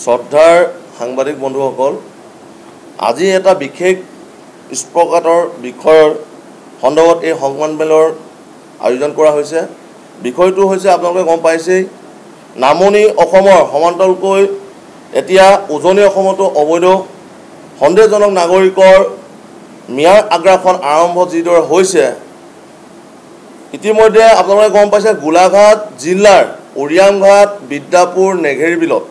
শ্ৰদ্ধাৰ সাংবাদিক বন্ধুসকল, আজি এটা বিশেষ স্পকাতৰ বিষয়ৰ সন্দৰ্ভত এই সংবাদমেলৰ আয়োজন কৰা হৈছে। বিষয়টো হৈছে আপোনালোকে গম পাইছেই, নামনি অসমৰ সমান্তৰালকৈ এতিয়া উজনি অসমতো অবৈধ সন্দেহজনক নাগৰিকৰ মিয়াৰ আগ্ৰাসন আৰম্ভ যিদৰে হৈছে, ইতিমধ্যে আপোনালোকে গম পাইছে গোলাঘাট জিলাৰ উৰিয়ামঘাট, বিদ্যাপুৰ, নেঘেৰি বিলত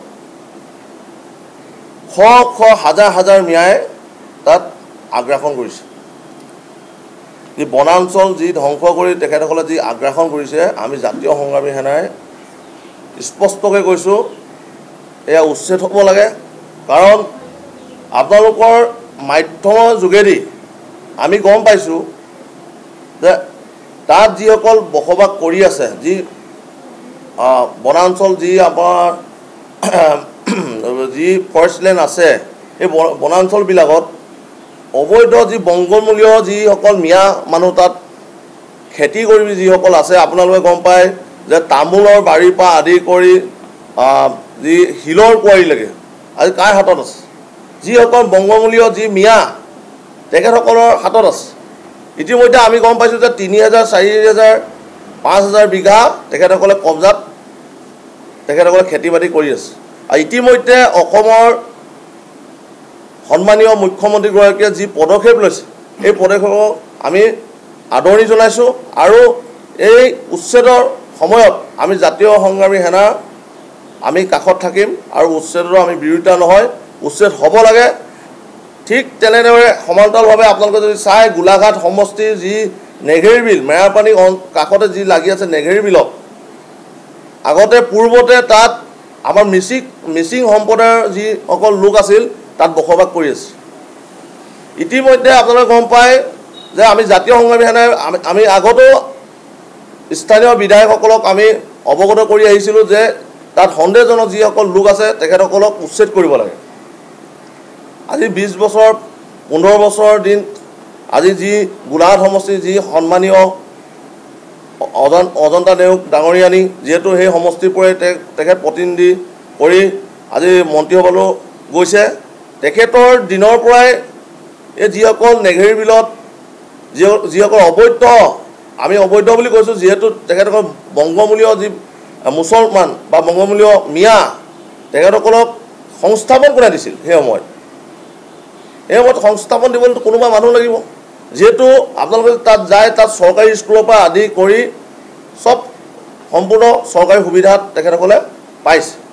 শ হাজাৰ হাজাৰ মিয়াই তাত আগ্ৰাসন কৰিছে। যি বনাঞ্চল যি ধ্বংস কৰি তেখেতসকলে যি আগ্ৰাসন কৰিছে, আমি জাতীয় সংগ্ৰামী সেনাই স্পষ্টকৈ কৈছোঁ, এয়া উচ্ছেদ হ'ব লাগে। কাৰণ আপোনালোকৰ মাধ্যমৰ যোগেদি আমি গম পাইছোঁ যে তাত যিসকল বসবাস কৰি আছে, যি বনাঞ্চল, যি আপোনাৰ যি ফৰেষ্ট লেণ্ড আছে, এই বনাঞ্চলবিলাকত অবৈধ যি বংগমূলীয় যিসকল মিয়া মানুহ তাত খেতি কৰি যিসকল আছে, আপোনালোকে গম পায় যে তামোলৰ বাৰীৰ পৰা আদি কৰি যি শিলৰ কুঁৱাৰীলৈকে আজি কাৰ হাতত আছে? যিসকল বংগমূলীয় যি মিয়া তেখেতসকলৰ হাতত আছে। ইতিমধ্যে আমি গম পাইছোঁ যে ৩,০০০, ৪,০০০, ৫,০০০ বিঘা তেখেতসকলে কব্জাত তেখেতসকলে খেতি বাতি কৰি আছে। আৰু ইতিমধ্যে অসমৰ সন্মানীয় মুখ্যমন্ত্ৰীগৰাকীয়ে যি পদক্ষেপ লৈছে, এই পদক্ষেপক আমি আদৰণি জনাইছোঁ। আৰু এই উচ্ছেদৰ সময়ত আমি জাতীয় সংগ্ৰামী সেনা আমি কাষত থাকিম আৰু উচ্ছেদৰ আমি বিৰোধিতা নহয়, উচ্ছেদ হ'ব লাগে। ঠিক তেনেদৰে সমান্তৰালভাৱে আপোনালোকে যদি চাই, গোলাঘাট সমষ্টিৰ যি নেঘেৰি বিল, মেৰাপানী কাষতে যি লাগি আছে নেঘেৰি বিলত, আগতে পূৰ্বতে তাত আমাৰ মিচিং সম্প্ৰদায়ৰ যিসকল লোক আছিল তাত বসবাস কৰি আছে। ইতিমধ্যে আপোনালোকে গম পায় যে আমি জাতীয় সংগ্ৰামী সেনাই আমি আগতেও স্থানীয় বিধায়কসকলক আমি অৱগত কৰি আহিছিলোঁ যে তাত সন্দেহজনক যিসকল লোক আছে তেখেতসকলক উচ্ছেদ কৰিব লাগে। আজি ২০ বছৰ ১৫ বছৰৰ দিন, আজি যি গোলাঘাট সমষ্টিৰ যি সন্মানীয় অজন্তা নেওগ ডাঙৰীয়ানী, যিহেতু সেই সমষ্টিৰ পৰাই তেখেত প্ৰতিনিধি কৰি আজি মন্ত্ৰী হ'বলৈ গৈছে, তেখেতৰ দিনৰ পৰাই এই যিসকল নেঘেৰি বিলত যিসকল অবৈধ, আমি অবৈধ বুলি কৈছোঁ, যিহেতু তেখেতসকল বংগমূলীয় যি মুছলমান বা বংগমূলীয় মিয়া, তেখেতসকলক সংস্থাপন কোনে দিছিল? সেই সময়ত সংস্থাপন দিবলৈ কোনোবা মানুহ লাগিব। যিহেতু আপোনালোকে তাত যায়, তাত চৰকাৰী স্কুলৰ পৰা আদি কৰি চব সম্পূৰ্ণ চৰকাৰী সুবিধাত তেখেতসকলে পাইছে।